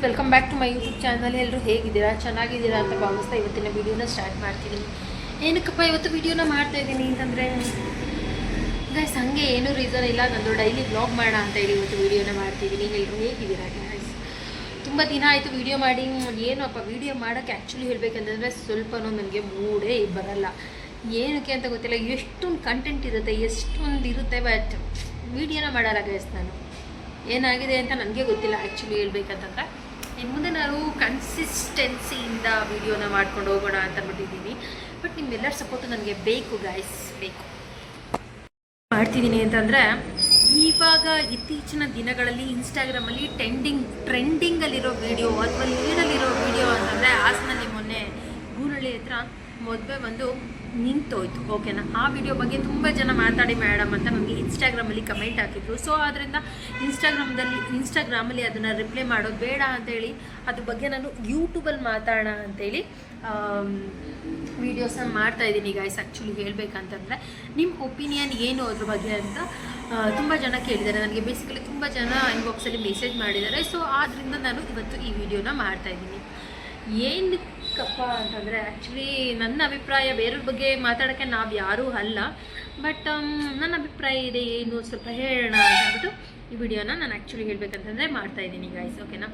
Welcome back to my YouTube channel. ಎಲ್ಲರೂ ಹೇಗಿದ್ದೀರಾ, ಚೆನ್ನಾಗಿದ್ದೀರಾ ಅಂತ ಭಾವಿಸ್ತಾ ಇವತ್ತಿನ ವೀಡಿಯೋನ ಸ್ಟಾರ್ಟ್ ಮಾಡ್ತಿದ್ದೀನಿ. ಏನಕ್ಕಪ್ಪ ಇವತ್ತು ವೀಡಿಯೋನ ಮಾಡ್ತಾಯಿದ್ದೀನಿ ಅಂತಂದರೆ ಗೈಸ್ ಹಾಗೆ ಏನೂ ರೀಸನ್ ಇಲ್ಲ, ನಂದು ಡೈಲಿ ವ್ಲಾಗ್ ಮಾಡೋಣ ಅಂತ ಹೇಳಿ ಇವತ್ತು ವೀಡಿಯೋನ ಮಾಡ್ತಿದ್ದೀನಿ. ಎಲ್ಲರೂ ಹೇಗಿದ್ದೀರಾ ಗೈಸ್? ತುಂಬ ದಿನ ಆಯಿತು ವೀಡಿಯೋ ಮಾಡಿ. ಏನಪ್ಪ ವೀಡಿಯೋ ಮಾಡೋಕ್ಕೆ ಆ್ಯಕ್ಚುಲಿ ಹೇಳಬೇಕಂತಂದರೆ ಸ್ವಲ್ಪನೂ ನನಗೆ ಮೂಡೇ ಬರಲ್ಲ. ಏನಕ್ಕೆ ಅಂತ ಗೊತ್ತಿಲ್ಲ. ಎಷ್ಟೊಂದು ಕಂಟೆಂಟ್ ಇರುತ್ತೆ, ಎಷ್ಟೊಂದು ಇರುತ್ತೆ, ಬಟ್ ವೀಡಿಯೋನ ಮಾಡಲ್ಲ ಗೈಸ್. ನಾನು ಏನಾಗಿದೆ ಅಂತ ನನಗೆ ಗೊತ್ತಿಲ್ಲ ಆ್ಯಕ್ಚುಲಿ ಹೇಳ್ಬೇಕಂತಂದರೆ. ಇನ್ನು ಮುಂದೆ ನಾನು ಕನ್ಸಿಸ್ಟೆನ್ಸಿಯಿಂದ ವೀಡಿಯೋನ ಮಾಡ್ಕೊಂಡು ಹೋಗೋಣ ಅಂತ ಅಂದ್ಬಿಟ್ಟಿದ್ದೀನಿ. ಬಟ್ ನಿಮ್ಮೆಲ್ಲರ ಸಪೋರ್ಟು ನನಗೆ ಬೇಕು ಗೈಸ್, ಬೇಕು. ಮಾಡ್ತಿದ್ದೀನಿ ಅಂತಂದರೆ ಇವಾಗ ಇತ್ತೀಚಿನ ದಿನಗಳಲ್ಲಿ ಇನ್ಸ್ಟಾಗ್ರಾಮಲ್ಲಿ ಟ್ರೆಂಡಿಂಗಲ್ಲಿರೋ ವೀಡಿಯೋ ಅಥವಾ ಲೀಡಲ್ಲಿರೋ ವೀಡಿಯೋ ಅಂತಂದರೆ ಹಾಸನಲ್ಲಿ ಮೊನ್ನೆ ಗೂನಳ್ಳಿ ಹತ್ರ ಮದುವೆ ಬಂದು ನಿಂತೋಯ್ತು. ಓಕೆನಾ, ಆ ವಿಡಿಯೋ ಬಗ್ಗೆ ತುಂಬ ಜನ ಮಾತಾಡಿ ಮೇಡಮ್ ಅಂತ ನನಗೆ ಇನ್ಸ್ಟಾಗ್ರಾಮಲ್ಲಿ ಕಮೆಂಟ್ ಹಾಕಿದ್ರು. ಸೊ ಆದ್ದರಿಂದ ಇನ್ಸ್ಟಾಗ್ರಾಮಲ್ಲಿ ಅದನ್ನು ರಿಪ್ಲೈ ಮಾಡೋದು ಬೇಡ ಅಂತೇಳಿ ಅದ್ರ ಬಗ್ಗೆ ನಾನು ಯೂಟ್ಯೂಬಲ್ಲಿ ಮಾತಾಡೋಣ ಅಂಥೇಳಿ ವೀಡಿಯೋಸನ್ನ ಮಾಡ್ತಾಯಿದ್ದೀನಿ ಗೈಸ್. ಆ್ಯಕ್ಚುಲಿ ಹೇಳಬೇಕಂತಂದರೆ ನಿಮ್ಮ ಒಪಿನಿಯನ್ ಏನು ಅದ್ರ ಬಗ್ಗೆ ಅಂತ ತುಂಬ ಜನ ಕೇಳಿದ್ದಾರೆ ನನಗೆ. ಬೇಸಿಕಲಿ ತುಂಬ ಜನ ಇನ್ಬಾಕ್ಸಲ್ಲಿ ಮೆಸೇಜ್ ಮಾಡಿದ್ದಾರೆ. ಸೊ ಆದ್ದರಿಂದ ನಾನು ಇವತ್ತು ಈ ವಿಡಿಯೋನ ಮಾಡ್ತಾಯಿದ್ದೀನಿ. ಏನಕ್ಕಪ್ಪ ಅಂತಂದರೆ ಆ್ಯಕ್ಚುಲಿ ನನ್ನ ಅಭಿಪ್ರಾಯ, ಬೇರೆಯವ್ರ ಬಗ್ಗೆ ಮಾತಾಡೋಕ್ಕೆ ನಾವು ಯಾರೂ ಅಲ್ಲ, ಬಟ್ ನನ್ನ ಅಭಿಪ್ರಾಯ ಇದೆ, ಏನು ಸ್ವಲ್ಪ ಹೇಳೋಣ ಅಂತ ಅಂದ್ಬಿಟ್ಟು ಈ ವಿಡಿಯೋನ ನಾನು ಆ್ಯಕ್ಚುಲಿ ಹೇಳಬೇಕಂತಂದರೆ ಮಾಡ್ತಾಯಿದ್ದೀನಿ ಗೈಸ್. ಓಕೆನಾ,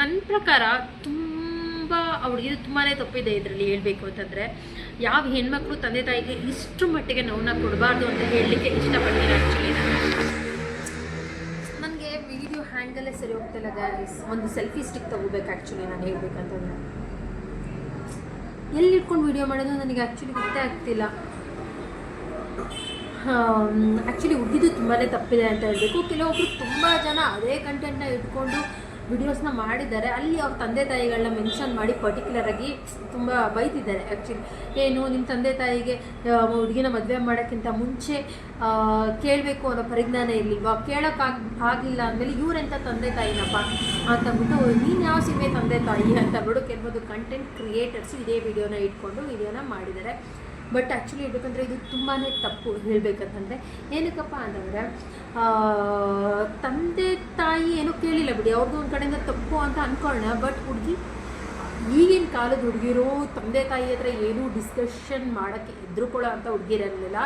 ನನ್ನ ಪ್ರಕಾರ ತುಂಬ ಅವ್ರಿಗೆ ತುಂಬಾ ತಪ್ಪಿದೆ ಇದರಲ್ಲಿ. ಹೇಳಬೇಕು ಅಂತಂದರೆ ಯಾವ ಹೆಣ್ಮಕ್ಳು ತಂದೆ ತಾಯಿಗೆ ಇಷ್ಟು ಮಟ್ಟಿಗೆ ನೋವನ್ನ ಕೊಡಬಾರ್ದು ಅಂತ ಹೇಳಲಿಕ್ಕೆ ಇಷ್ಟಪಡ್ತೀನಿ. ಆ್ಯಕ್ಚುಲಿ ನನಗೆ ವಿಡಿಯೋ ಹ್ಯಾಂಗಲ್ಲೇ ಸರಿ ಹೋಗ್ತಿಲ್ಲ ಗೈಸ್. ಒಂದು ಸೆಲ್ಫಿ ಸ್ಟಿಕ್ ತೊಗೋಬೇಕು ಆ್ಯಕ್ಚುಲಿ ನಾನು ಹೇಳ್ಬೇಕಂತಂದರೆ. ಎಲ್ಲಿ ಇಟ್ಕೊಂಡು ವೀಡಿಯೋ ಮಾಡೋದು ನನಗೆ ಆ್ಯಕ್ಚುಲಿ ಗೊತ್ತೇ ಆಗ್ತಿಲ್ಲ. ಆ್ಯಕ್ಚುಲಿ ಹುಡುಗಿದು ತುಂಬಾ ತಪ್ಪಿದೆ ಅಂತ ಹೇಳಬೇಕು. ಕೆಲವೊಬ್ಬರು ತುಂಬ ಜನ ಅದೇ ಕಂಟೆಂಟ್ನ ಇಟ್ಕೊಂಡು ವಿಡಿಯೋಸ್ನ ಮಾಡಿದ್ದಾರೆ. ಅಲ್ಲಿ ಅವ್ರ ತಂದೆ ತಾಯಿಗಳನ್ನ ಮೆನ್ಷನ್ ಮಾಡಿ ಪರ್ಟಿಕ್ಯುಲರಾಗಿ ತುಂಬ ಬೈತಿದ್ದಾರೆ. ಆ್ಯಕ್ಚುಲಿ ಏನು, ನಿಮ್ಮ ತಂದೆ ತಾಯಿಗೆ ಹುಡುಗಿನ ಮದುವೆ ಮಾಡೋಕ್ಕಿಂತ ಮುಂಚೆ ಕೇಳಬೇಕು ಅನ್ನೋ ಪರಿಜ್ಞಾನ ಇರಲಿಲ್ವಾ, ಕೇಳೋಕ್ಕಾಗಿಲ್ಲ ಅಂದಮೇಲೆ ಇವರೆಂಥ ತಂದೆ ತಾಯಿನಪ್ಪ ಅಂತಂದ್ಬಿಟ್ಟು ನೀನು ಯಾವ ಸಿನಿಮೆ ತಂದೆ ತಾಯಿ ಅಂತ ಅಂದ್ಬಿಟ್ಟು ಕೆಲವೊಂದು ಕಂಟೆಂಟ್ ಕ್ರಿಯೇಟರ್ಸು ಇದೇ ವಿಡಿಯೋನ ಇಟ್ಕೊಂಡು ವಿಡಿಯೋನ ಮಾಡಿದ್ದಾರೆ. ಬಟ್ ಆ್ಯಕ್ಚುಲಿ ಹೇಳ್ಬೇಕಂದ್ರೆ ಇದು ತುಂಬಾ ತಪ್ಪು ಹೇಳಬೇಕಂತಂದರೆ. ಏನಕ್ಕಪ್ಪ ಅಂತಂದರೆ ತಂದೆ ತಾಯಿ ಏನೂ ಕೇಳಿಲ್ಲ ಬಿಡಿ, ಅವ್ರದ್ದು ಒಂದು ಕಡೆಯಿಂದ ತಪ್ಪು ಅಂತ ಅಂದ್ಕೊಳ್ಳೋಣ. ಬಟ್ ಹುಡುಗಿ ಈಗಿನ ಕಾಲದ ಹುಡುಗಿರು ತಂದೆ ತಾಯಿ ಹತ್ರ ಏನೂ ಡಿಸ್ಕಷನ್ ಮಾಡೋಕ್ಕೆ ಎದುರುಕೊಳ್ಳೋ ಅಂಥ ಹುಡುಗಿರಲಿಲ್ಲ.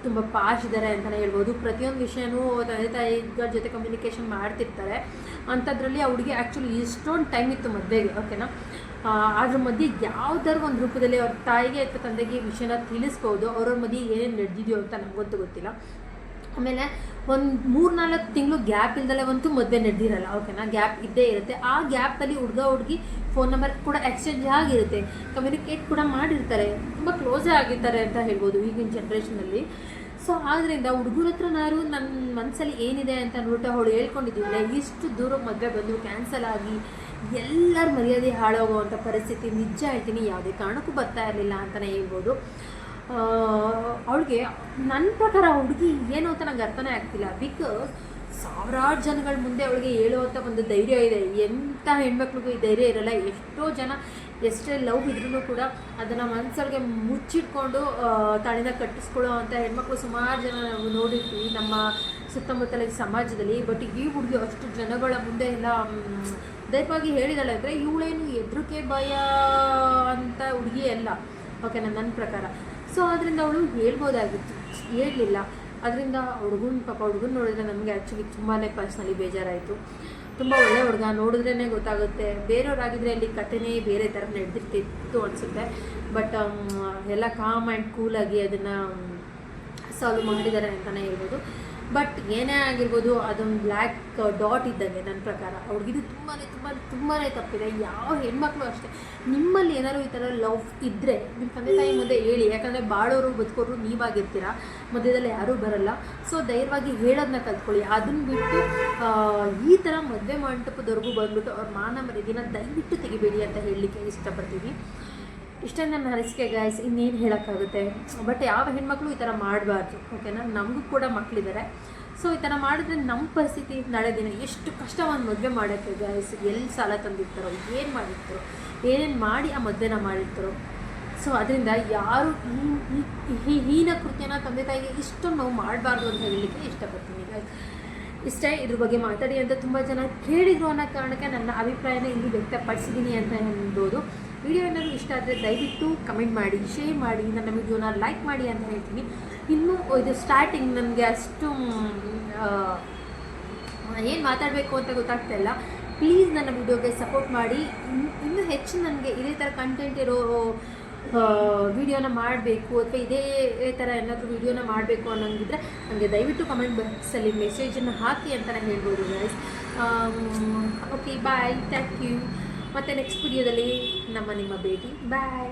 ತುಂಬ ಪಾಶ್ ಇದ್ದಾರೆ ಅಂತಲೇ ಹೇಳ್ಬೋದು. ಪ್ರತಿಯೊಂದು ವಿಷಯನೂ ತಂದೆ ತಾಯಿಗಳ ಜೊತೆ ಕಮ್ಯುನಿಕೇಷನ್ ಮಾಡ್ತಿರ್ತಾರೆ. ಅಂಥದ್ರಲ್ಲಿ ಆ ಹುಡುಗಿ ಆ್ಯಕ್ಚುಲಿ ಇಷ್ಟೊಂದು ಟೈಮ್ ಇತ್ತು ಮದುವೆಗೆ. ಓಕೆನಾ, ಅದ್ರ ಮಧ್ಯೆ ಯಾವುದಾದ್ರು ಒಂದು ರೂಪದಲ್ಲಿ ಅವ್ರ ತಾಯಿಗೆ ಅಥವಾ ತಂದೆಗೆ ವಿಷಯನ ತಿಳಿಸ್ಬೋದು. ಅವ್ರವ್ರ ಮಧ್ಯೆ ಏನೇನು ನಡೆದಿದೆಯೋ ಅಂತ ನಮಗಂತೂ ಗೊತ್ತಿಲ್ಲ. ಆಮೇಲೆ ಒಂದು 3-4 ತಿಂಗಳು ಗ್ಯಾಪ್ ಇಲ್ದಲೆ ಅಂತೂ ಮದುವೆ ನಡೆದಿರಲ್ಲ. ಓಕೆನಾ, ಗ್ಯಾಪ್ ಇದ್ದೇ ಇರುತ್ತೆ. ಆ ಗ್ಯಾಪಲ್ಲಿ ಹುಡುಗಿ ಫೋನ್ ನಂಬರ್ ಕೂಡ ಎಕ್ಸ್ಚೇಂಜ್ ಆಗಿರುತ್ತೆ, ಕಮ್ಯುನಿಕೇಟ್ ಕೂಡ ಮಾಡಿರ್ತಾರೆ, ತುಂಬ ಕ್ಲೋಸೇ ಆಗಿರ್ತಾರೆ ಅಂತ ಹೇಳ್ಬೋದು ಈಗಿನ ಜನ್ರೇಷನಲ್ಲಿ. ಸೊ ಆದ್ದರಿಂದ ಹುಡುಗರ ಹತ್ರ ನಾನು ನನ್ನ ಮನಸ್ಸಲ್ಲಿ ಏನಿದೆ ಅಂತ ಅಂದ್ಬಿಟ್ಟು ಅವಳು ಹೇಳ್ಕೊಂಡಿದ್ದೀವಿ. ಇಷ್ಟು ದೂರ ಮದುವೆ ಬಂದು ಕ್ಯಾನ್ಸಲ್ ಆಗಿ ಎಲ್ಲರ ಮರ್ಯಾದೆ ಹಾಳಾಗುವಂಥ ಪರಿಸ್ಥಿತಿ ನಿಜ ಹೇಳ್ತೀನಿ ಯಾವುದೇ ಕಾರಣಕ್ಕೂ ಬರ್ತಾ ಇರಲಿಲ್ಲ ಅಂತಲೇ ಹೇಳ್ಬೋದು. ಅವಳಿಗೆ ನನ್ನ ಪ್ರಕಾರ ಹುಡುಗಿ ಏನು ಅಂತ ನಂಗೆ ಅರ್ಥನೇ ಆಗ್ತಿಲ್ಲ. ಬಿಕಾಸ್ ಸಾವಿರಾರು ಜನಗಳ ಮುಂದೆ ಅವಳಿಗೆ ಹೇಳುವಂಥ ಒಂದು ಧೈರ್ಯ ಇದೆ. ಎಂಥ ಹೆಣ್ಮಕ್ಳಿಗೂ ಈ ಧೈರ್ಯ ಇರೋಲ್ಲ. ಎಷ್ಟೋ ಜನ ಎಷ್ಟೇ ಲವ್ ಇದ್ರೂ ಕೂಡ ಅದನ್ನು ಮನಸ್ಸೊಳಗೆ ಮುಚ್ಚಿಟ್ಕೊಂಡು ತಾಳಿನ ಕಟ್ಟಿಸ್ಕೊಳ್ಳೋ ಅಂಥ ಹೆಣ್ಮಕ್ಳು ಸುಮಾರು ಜನ ನಾವು ನೋಡಿರ್ತೀವಿ ನಮ್ಮ ಸುತ್ತಮುತ್ತಲ ಸಮಾಜದಲ್ಲಿ. ಬಟ್ ಈ ಹುಡುಗಿ ಅಷ್ಟು ಜನಗಳ ಮುಂದೆ ಎಲ್ಲ ಧೈರ್ಯವಾಗಿ ಹೇಳಿದಾಳೆ ಅಂದರೆ ಇವಳೇನು ಹೆದರಿಕೆ ಭಯ ಅಂತ ಹುಡುಗಿ ಅಲ್ಲ. ಓಕೆನಾ, ನನ್ನ ಪ್ರಕಾರ. ಸೊ ಅದರಿಂದ ಅವಳು ಹೇಳ್ಬೋದಾಗಿತ್ತು, ಹೇಳಲಿಲ್ಲ. ಅದರಿಂದ ಹುಡುಗನ ನೋಡಿದ್ರೆ ನಮಗೆ ಆ್ಯಕ್ಚುಲಿ ತುಂಬಾ ಪರ್ಸ್ನಲಿ ಬೇಜಾರಾಯಿತು. ತುಂಬ ಒಳ್ಳೆ ಹುಡುಗ, ನೋಡಿದ್ರೇ ಗೊತ್ತಾಗುತ್ತೆ. ಬೇರೆಯವರಾಗಿದ್ದರೆ ಅಲ್ಲಿ ಕಥೆನೇ ಬೇರೆ ಥರ ನಡೆದಿರ್ತಿತ್ತು ಅನಿಸುತ್ತೆ. ಬಟ್ ಎಲ್ಲ ಕಾಮ್ ಆ್ಯಂಡ್ ಕೂಲಾಗಿ ಅದನ್ನು ಸಾಲ್ವ್ ಮಾಡಿದ್ದಾರೆ ಅಂತಲೇ ಹೇಳ್ಬೋದು. ಬಟ್ ಏನೇ ಆಗಿರ್ಬೋದು, ಅದೊಂದು ಬ್ಲ್ಯಾಕ್ ಡಾಟ್ ಇದ್ದಂಗೆ ನನ್ನ ಪ್ರಕಾರ. ಅವ್ರಿಗಿದು ತುಂಬಾ ತಪ್ಪಿದೆ. ಯಾವ ಹೆಣ್ಮಕ್ಳು ಅಷ್ಟೇ, ನಿಮ್ಮಲ್ಲಿ ಏನಾದ್ರು ಈ ಥರ ಲವ್ ಇದ್ದರೆ ನಿಮ್ಮ ತಂದೆ ತಾಯಿ ಮುಂದೆ ಹೇಳಿ. ಯಾಕಂದರೆ ಬಾಳೋರು ಬದುಕೋರು ನೀವಾಗಿರ್ತೀರ, ಮಧ್ಯದಲ್ಲಿ ಯಾರೂ ಬರಲ್ಲ. ಸೊ ಧೈರ್ಯವಾಗಿ ಹೇಳೋದನ್ನ ಕಲ್ತ್ಕೊಳ್ಳಿ. ಅದನ್ನು ಬಿಟ್ಟು ಈ ಥರ ಮದುವೆ ಮಂಟಪದವರೆಗೂ ಬಂದುಬಿಟ್ಟು ಅವ್ರ ಮಾನ ಮರ್ಯಾದೆನ ದಯವಿಟ್ಟು ತೆಗಿಬೇಡಿ ಅಂತ ಹೇಳಲಿಕ್ಕೆ ಇಷ್ಟಪಡ್ತೀನಿ. ಇಷ್ಟೇ ನನ್ನ ಅನಿಸಿಕೆ ಗೈಸ್, ಇನ್ನೇನು ಹೇಳೋಕ್ಕಾಗುತ್ತೆ. ಬಟ್ ಯಾವ ಹೆಣ್ಮಕ್ಳು ಈ ಥರ ಮಾಡಬಾರ್ದು. ಓಕೆನಾ, ನಮಗೂ ಕೂಡ ಮಕ್ಕಳಿದ್ದಾರೆ. ಸೊ ಈ ಥರ ಮಾಡಿದ್ರೆ ನಮ್ಮ ಪರಿಸ್ಥಿತಿ ನಾಳೆ ದಿನ ಎಷ್ಟು ಕಷ್ಟ ಒಂದು ಮದುವೆ ಮಾಡೋಕ್ಕೆ ಗೈಸ್. ಎಲ್ಲಿ ಸಾಲ ತಂದಿರ್ತಾರೋ, ಏನು ಮಾಡಿರ್ತಾರೋ, ಏನೇನು ಮಾಡಿ ಆ ಮದುವೆನ ಮಾಡಿರ್ತಾರೋ. ಸೊ ಅದರಿಂದ ಯಾರು ಈ ಹೀನ ಕೃತ್ಯನ ತಂದೆ ತಾಯಿಗೆ ಇಷ್ಟೊಂದು ನಾವು ಮಾಡಬಾರ್ದು ಅಂತ ಹೇಳಲಿಕ್ಕೆ ಇಷ್ಟಪಡ್ತೀನಿ ಗೈಸ್. ಇಷ್ಟೇ ಇದ್ರ ಬಗ್ಗೆ ಮಾತಾಡಿ ಅಂತ ತುಂಬ ಜನ ಕೇಳಿದ್ರು ಅನ್ನೋ ಕಾರಣಕ್ಕೆ ನನ್ನ ಅಭಿಪ್ರಾಯನ ಇಲ್ಲಿ ವ್ಯಕ್ತಪಡಿಸಿದ್ದೀನಿ ಅಂತ ಹೇಳ್ಬೋದು. ವಿಡಿಯೋ ಏನಾದರೂ ಇಷ್ಟ ಆದರೆ ದಯವಿಟ್ಟು ಕಮೆಂಟ್ ಮಾಡಿ, ಶೇರ್ ಮಾಡಿ, ನನ್ನ ವಿಡಿಯೋನ ಲೈಕ್ ಮಾಡಿ ಅಂತ ಹೇಳ್ತೀನಿ. ಇನ್ನೂ ಇದು ಸ್ಟಾರ್ಟಿಂಗ್, ನನಗೆ ಅಷ್ಟು ಏನು ಮಾತಾಡಬೇಕು ಅಂತ ಗೊತ್ತಾಗ್ತಾ ಇಲ್ಲ. ಪ್ಲೀಸ್ ನನ್ನ ವಿಡಿಯೋಗೆ ಸಪೋರ್ಟ್ ಮಾಡಿ. ಇನ್ನೂ ಹೆಚ್ಚು ನನಗೆ ಇದೇ ಥರ ಕಂಟೆಂಟ್ ಇರೋ ವಿಡಿಯೋನ ಮಾಡಬೇಕು ಅಥವಾ ಇದೇ ಥರ ಏನಾದರೂ ವಿಡಿಯೋನ ಮಾಡಬೇಕು ಅನ್ನೋಂಗಿದ್ರೆ ನನಗೆ ದಯವಿಟ್ಟು ಕಮೆಂಟ್ ಬಾಕ್ಸಲ್ಲಿ ಮೆಸೇಜನ್ನು ಹಾಕಿ ಅಂತ ನಾನು ಹೇಳ್ಬೋದು guys. Okay bye, thank you. ಮತ್ತು ನೆಕ್ಸ್ಟ್ ವಿಡಿಯೋದಲ್ಲಿ ನಿಮ್ಮ ಭೇಟಿ. ಬಾಯ್.